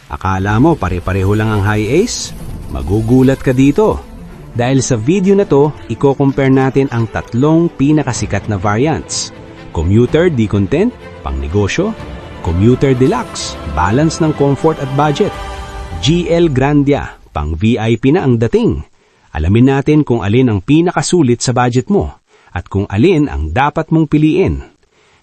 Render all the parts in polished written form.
Akala mo pare-pareho lang ang high ace? Magugulat ka dito. Dahil sa video na to, i-compare natin ang tatlong pinakasikat na variants. Commuter D-Content, pang negosyo. Commuter Deluxe, balance ng comfort at budget. GL Grandia, pang VIP na ang dating. Alamin natin kung alin ang pinakasulit sa budget mo at kung alin ang dapat mong piliin.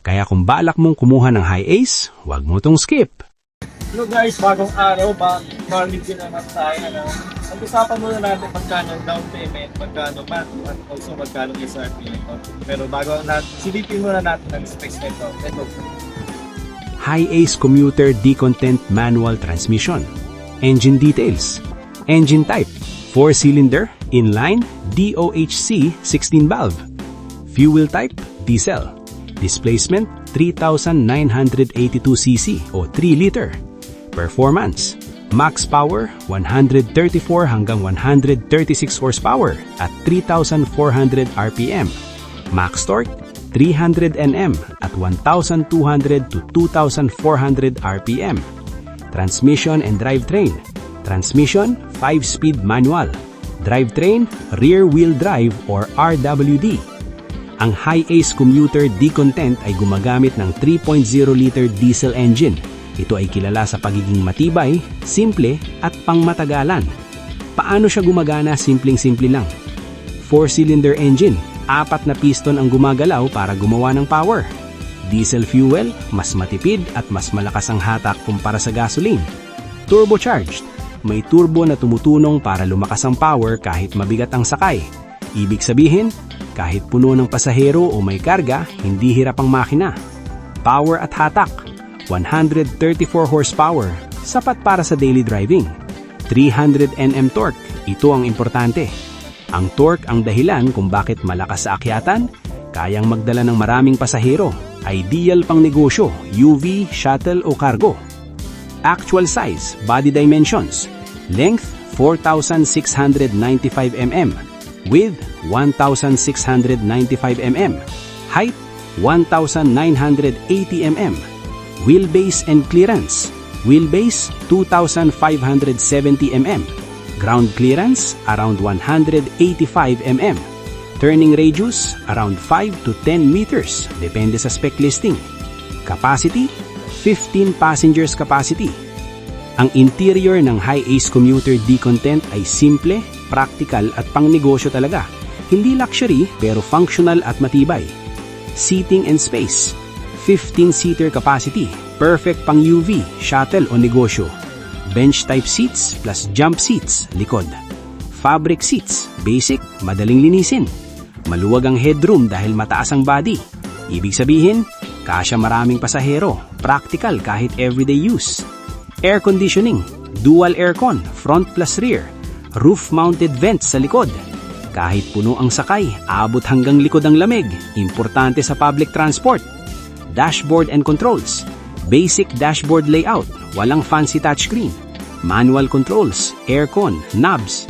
Kaya kung balak mong kumuha ng high ace, huwag mo tong skip. Hello guys, bagong araw, morning din naman tayo. Pag-usapan muna natin magkano down payment, magkano monthly, at also magkano SRP nito. Pero bago natin, silipin muna natin ang specs nito. Ito. High Ace Commuter D-Content Manual Transmission. Engine details. Engine type, 4-cylinder, inline, DOHC 16 valve. Fuel type, diesel. Displacement, 3,982cc o 3 liter. Performance, max power, 134 hanggang 136 horsepower at 3,400 RPM. Max torque, 300 Nm at 1,200 to 2,400 RPM. Transmission and drivetrain. Transmission, 5-speed manual. Drivetrain, rear-wheel drive or RWD. Ang High Ace Commuter D-Content ay gumagamit ng 3.0-liter diesel engine. Ito ay kilala sa pagiging matibay, simple at pangmatagalan. Paano siya gumagana? Simpleng-simple lang. 4-cylinder engine, 4 na piston ang gumagalaw para gumawa ng power. Diesel fuel, mas matipid at mas malakas ang hatak kumpara sa gasoline. Turbocharged, may turbo na tumutulong para lumakas ang power kahit mabigat ang sakay. Ibig sabihin, kahit puno ng pasahero o may karga, hindi hirap ang makina. Power at hatak, 134 horsepower, sapat para sa daily driving. 300 Nm torque, ito ang importante. Ang torque ang dahilan kung bakit malakas sa akyatan, kayang magdala ng maraming pasahero, ideal pang negosyo, UV, shuttle o cargo. Actual size, body dimensions, length 4,695 mm, width 1,695 mm, height 1,980 mm, wheelbase and clearance, wheelbase 2,570 mm, ground clearance around 185 mm, turning radius around 5 to 10 meters, depende sa spec listing. Capacity, 15 passengers capacity. Ang interior ng High Ace Commuter D-Content ay simple, practical at pangnegosyo talaga. Hindi luxury pero functional at matibay. Seating and space, 15-seater capacity, perfect pang UV, shuttle o negosyo. Bench type seats plus jump seats, likod. Fabric seats, basic, madaling linisin. Maluwag ang headroom dahil mataas ang body. Ibig sabihin, kasya maraming pasahero, practical kahit everyday use. Air conditioning, dual aircon, front plus rear. Roof-mounted vents sa likod. Kahit puno ang sakay, abot hanggang likod ang lamig. Importante sa public transport. Dashboard and controls. Basic dashboard layout, walang fancy touchscreen. Manual controls, aircon, knobs.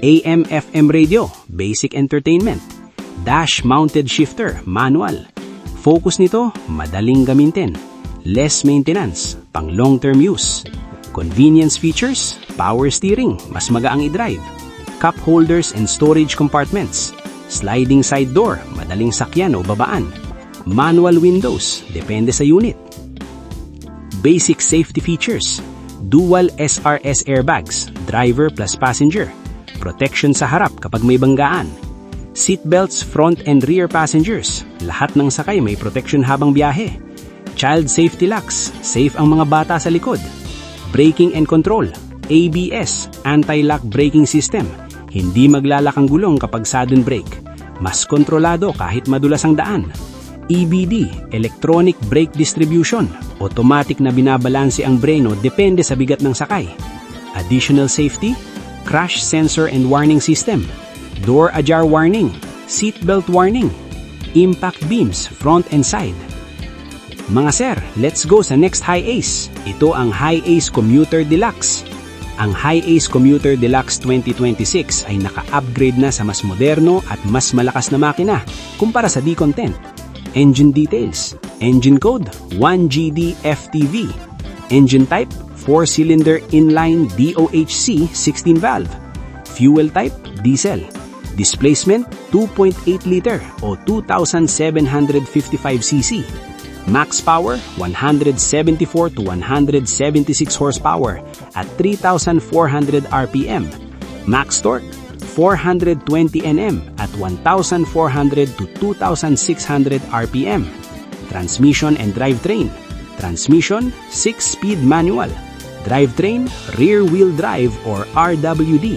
AM/FM radio, basic entertainment. Dash-mounted shifter, manual. Focus nito, madaling gamitin. Less maintenance, pang long-term use. Convenience features, power steering, mas magaang i-drive. Cup holders and storage compartments. Sliding side door, madaling sakyan o babaan. Manual windows, depende sa unit. Basic safety features. Dual SRS airbags, driver plus passenger. Protection sa harap kapag may banggaan. Seatbelts front and rear passengers. Lahat ng sakay may protection habang biyahe. Child safety locks, safe ang mga bata sa likod. Braking and control, ABS, anti-lock braking system. Hindi maglalak ang gulong kapag sudden brake. Mas kontrolado kahit madulas ang daan. EBD, electronic brake distribution. Automatic na binabalanse ang breno depende sa bigat ng sakay. Additional safety, crash sensor and warning system. Door ajar warning, seatbelt warning. Impact beams, front and side. Mga sir, let's go sa next High Ace. Ito ang High Ace Commuter Deluxe. Ang High Ace Commuter Deluxe 2026 ay naka-upgrade na sa mas moderno at mas malakas na makina kumpara sa D-Content. Engine details, engine code 1GD FTV, engine type 4-cylinder inline DOHC 16-valve. Fuel type, diesel. Displacement, 2.8 liter o 2,755cc. Max power, 174 to 176 horsepower at 3,400 RPM. Max torque, 420 Nm at 1,400 to 2,600 RPM. Transmission and drivetrain. Transmission, 6-speed manual. Drivetrain, rear-wheel drive or RWD.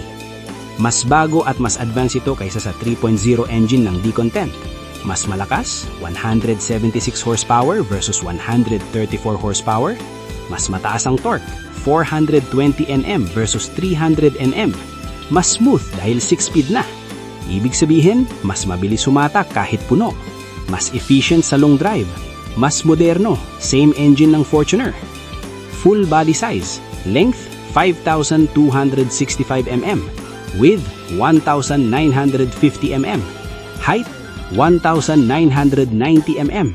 Mas bago at mas advanced ito kaysa sa 3.0 engine ng D-Content. Mas malakas, 176 horsepower versus 134 horsepower. Mas mataas ang torque, 420 Nm versus 300 Nm. Mas smooth dahil 6-speed na. Ibig sabihin, mas mabilis humatak kahit puno. Mas efficient sa long drive. Mas moderno, same engine ng Fortuner. Full body size, length 5,265 mm, width 1,950 mm, height 1,990 mm,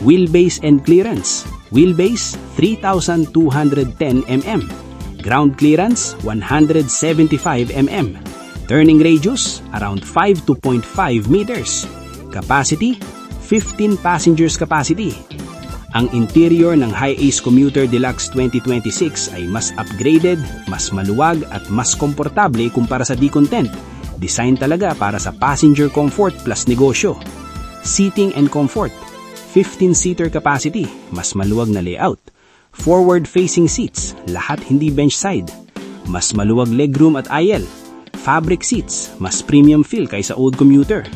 wheelbase and clearance, wheelbase 3,210 mm, ground clearance 175 mm, turning radius around 5 to 0.5 meters, capacity 15 passengers capacity. Ang interior ng Hi-Ace Commuter Deluxe 2026 ay mas upgraded, mas maluwag at mas komportable kumpara sa D-Content. Design talaga para sa passenger comfort plus negosyo. Seating and comfort, 15-seater capacity, mas maluwag na layout. Forward-facing seats, lahat hindi bench side. Mas maluwag legroom at aisle. Fabric seats, mas premium feel kaysa old commuter.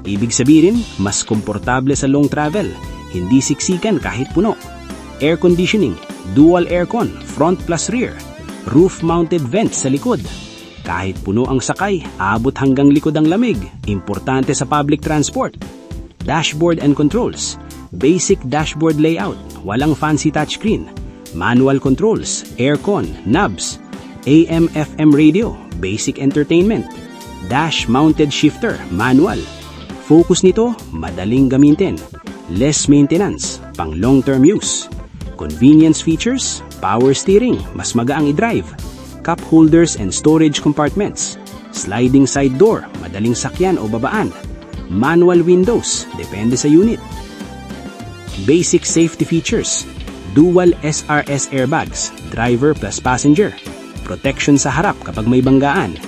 Ibig sabihin, mas komportable sa long travel, hindi siksikan kahit puno. Air conditioning, dual aircon, front plus rear. Roof-mounted vents sa likod. Kahit puno ang sakay, abot hanggang likod ang lamig. Importante sa public transport. Dashboard and controls. Basic dashboard layout, walang fancy touchscreen. Manual controls, aircon, knobs. AM/FM radio, basic entertainment. Dash-mounted shifter, manual. Focus nito, madaling gamitin. Less maintenance, pang long-term use. Convenience features, power steering, mas magaang i-drive. Cup holders and storage compartments. Sliding side door, madaling sakyan o babaan. Manual windows, depende sa unit. Basic safety features. Dual SRS airbags, driver plus passenger. Protection sa harap kapag may banggaan.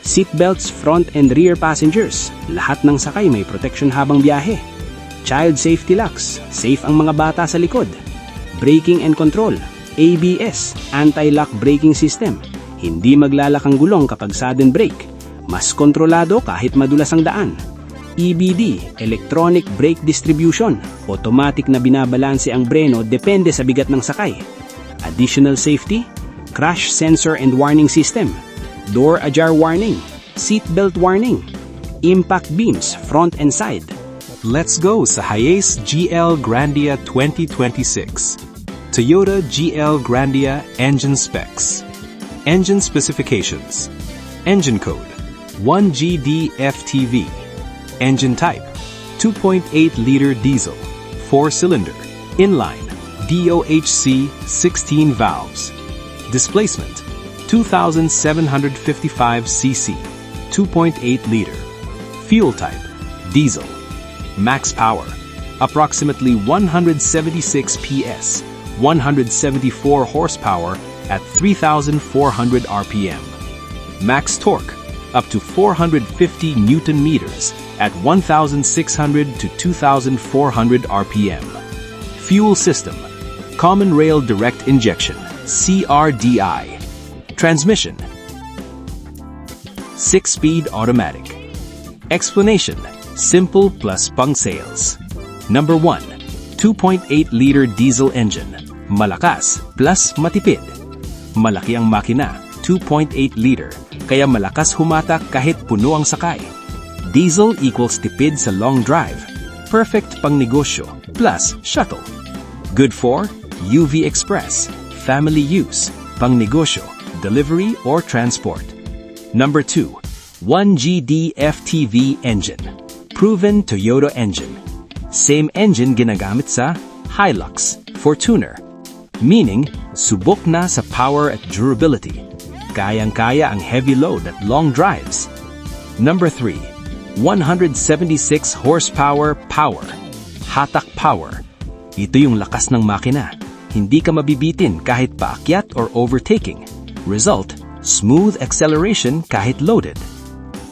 Seatbelts front and rear passengers. Lahat ng sakay may protection habang biyahe. Child safety locks. Safe ang mga bata sa likod. Braking and control. ABS, anti-lock braking system. Hindi maglalakang gulong kapag sudden brake. Mas kontrolado kahit madulas ang daan. EBD, electronic brake distribution. Automatic na binabalanse ang breno depende sa bigat ng sakay. Additional safety, crash sensor and warning system. Door ajar warning, seatbelt warning, impact beams front and side. Let's go sa Hi-Ace GL Grandia 2026. Toyota GL Grandia engine specs. Engine specifications. Engine code 1GD-FTV. Engine type 2.8-liter diesel, 4-cylinder, inline, DOHC 16 valves. Displacement 2,755 cc, 2.8 liter. Fuel type, diesel. Max power, approximately 176 PS, 174 horsepower at 3,400 RPM. Max torque, up to 450 Newton meters at 1,600 to 2,400 RPM. Fuel system, Common Rail Direct Injection, CRDI. Transmission, 6-speed automatic. Explanation, simple plus pang sales. Number 1, 2.8-liter diesel engine. Malakas plus matipid. Malaki ang makina, 2.8 liter, kaya malakas humatak kahit puno ang sakay. Diesel equals tipid sa long drive. Perfect pang negosyo, plus shuttle. Good for UV Express, family use, pang negosyo, delivery or transport. Number 2, 1GD-FTV engine. Proven Toyota engine. Same engine ginagamit sa Hilux, Fortuner. Meaning, Subok na sa power at durability. Kayang-kaya ang heavy load at long drives. Number 3. 176 horsepower power. Hatak power. Ito yung lakas ng makina. Hindi ka mabibitin kahit paakyat or overtaking. Result, smooth acceleration kahit loaded.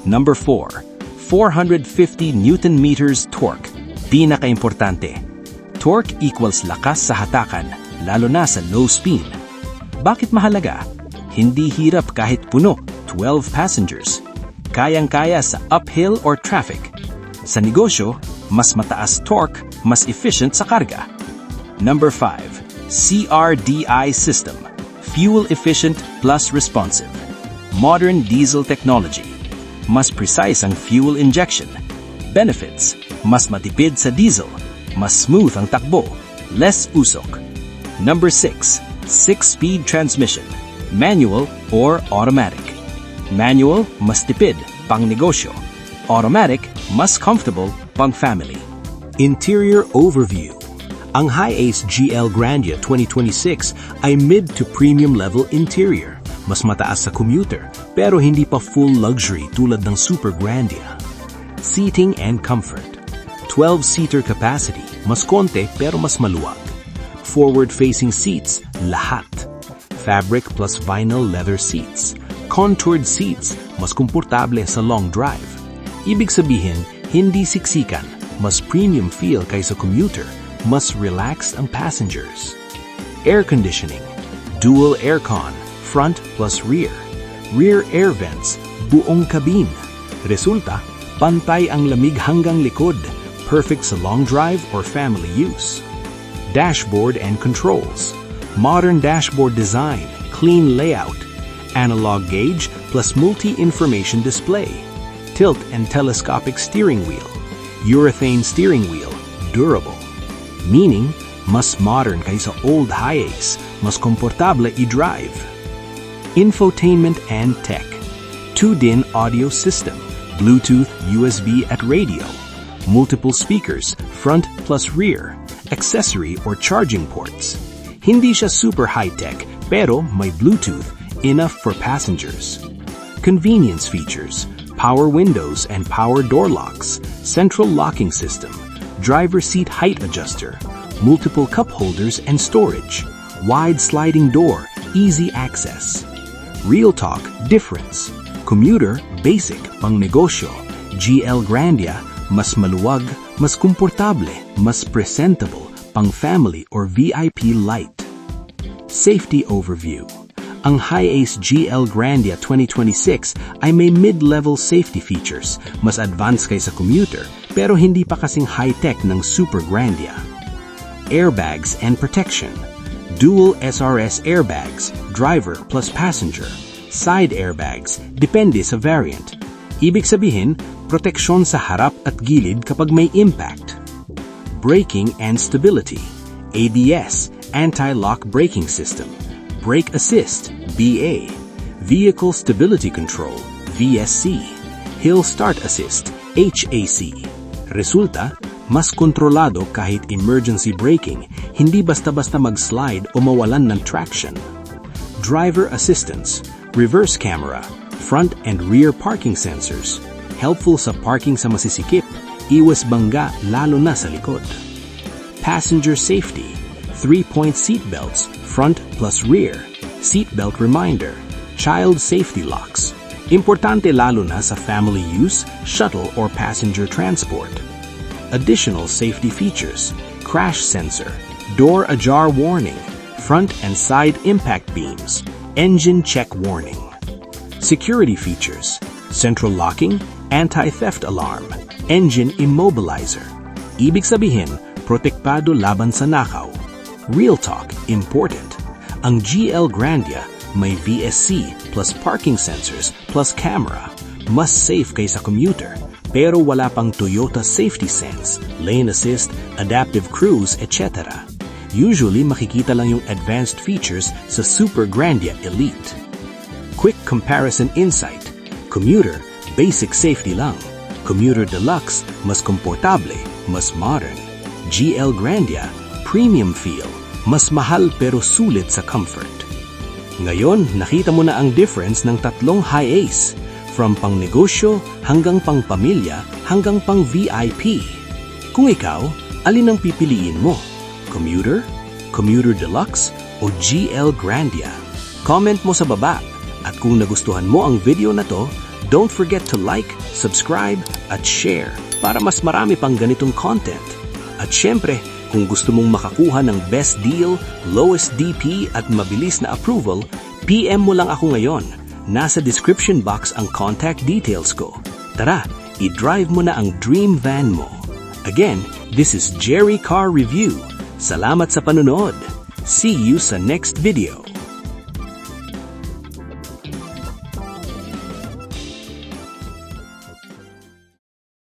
Number 4. 450 Newton meters torque. Pinaka-importante. Torque equals lakas sa hatakan, lalo na sa low speed. Bakit mahalaga? Hindi hirap kahit puno, 12 passengers. Kayang-kaya sa uphill or traffic. Sa negosyo, mas mataas torque, mas efficient sa karga. Number 5. CRDI system. Fuel efficient plus responsive. Modern diesel technology. Mas precise ang fuel injection. Benefits. Mas matipid sa diesel. Mas smooth ang takbo. Less usok. Number 6. 6-speed transmission. Manual or automatic. Manual, mas tipid, pang negosyo. Automatic, mas comfortable, pang family. Interior overview. Ang Hi-Ace GL Grandia 2026 ay mid to premium level interior. Mas mataas sa commuter, pero hindi pa full luxury tulad ng Super Grandia. Seating and comfort. 12-seater capacity, mas konti pero mas maluwag. Forward-facing seats, lahat. Fabric plus vinyl leather seats. Contoured seats, mas komportable sa long drive. Ibig sabihin, hindi siksikan, mas premium feel kaysa commuter, mas relaxed ang passengers. Air conditioning. Dual aircon, front plus rear. Rear air vents, buong cabin. Resulta, pantay ang lamig hanggang likod, perfect sa long drive or family use. Dashboard and controls. Modern dashboard design, clean layout. Analog gauge plus multi-information display. Tilt and telescopic steering wheel. Urethane steering wheel, durable. Meaning, mas modern kaysa old Hi-Ace, mas komportable i-drive. Infotainment and tech. 2-DIN audio system, Bluetooth, USB at radio. Multiple speakers, front plus rear. Accessory or charging ports. Hindi siya super high-tech, pero may Bluetooth, enough for passengers. Convenience features, power windows and power door locks, central locking system, driver seat height adjuster, multiple cup holders and storage, wide sliding door, easy access. Real talk, difference. Commuter, basic, pang negosyo. GL Grandia, mas maluwag, mas komportable, mas presentable, pang family or VIP light. Safety overview. Ang Hi-Ace GL Grandia 2026 ay may mid-level safety features, mas advanced kaysa commuter, pero hindi pa kasing high-tech ng Super Grandia. Airbags and protection. Dual SRS airbags, driver plus passenger. Side airbags, depende sa variant. Ibig sabihin, proteksyon sa harap at gilid kapag may impact. Braking and stability. ABS, anti-lock braking system. Brake assist, BA. Vehicle stability control, VSC. Hill start assist, HAC. Resulta, mas kontrolado kahit emergency braking, hindi basta-basta mag-slide o mawalan ng traction. Driver assistance, reverse camera, front and rear parking sensors. Helpful sa parking sa masisikip, iwas bangga lalo na sa likod. Passenger safety, 3-point seatbelts, front plus rear, seatbelt reminder, child safety locks. Importante lalo na sa family use, shuttle or passenger transport. Additional safety features, crash sensor, door ajar warning, front and side impact beams, engine check warning. Security features, central locking, anti-theft alarm, engine immobilizer. Ibig sabihin, protektado laban sa nakaw. Real talk, important. Ang GL Grandia may VSC plus parking sensors plus camera. Mas safe kaysa commuter, pero wala pang Toyota Safety Sense, lane assist, adaptive cruise, etc. Usually makikita lang yung advanced features sa Super Grandia Elite. Quick comparison insight. Commuter, basic safety lang. Commuter Deluxe, mas komportable, mas modern. GL Grandia, premium feel, Mas mahal pero sulit sa comfort. Ngayon, nakita mo na ang difference ng tatlong high ace. From pang negosyo hanggang pang pamilya hanggang pang VIP. Kung ikaw, alin ang pipiliin mo? Commuter, Commuter Deluxe o GL Grandia? Comment mo sa baba. At kung nagustuhan mo ang video na to, don't forget to like, subscribe at share para mas marami pang ganitong content. At syempre, kung gusto mong makakuha ng best deal, lowest DP at mabilis na approval, PM mo lang ako ngayon. Nasa description box ang contact details ko. Tara, i-drive mo na ang dream van mo. Again, this is Jerry Car Review. Salamat sa panonood. See you sa next video.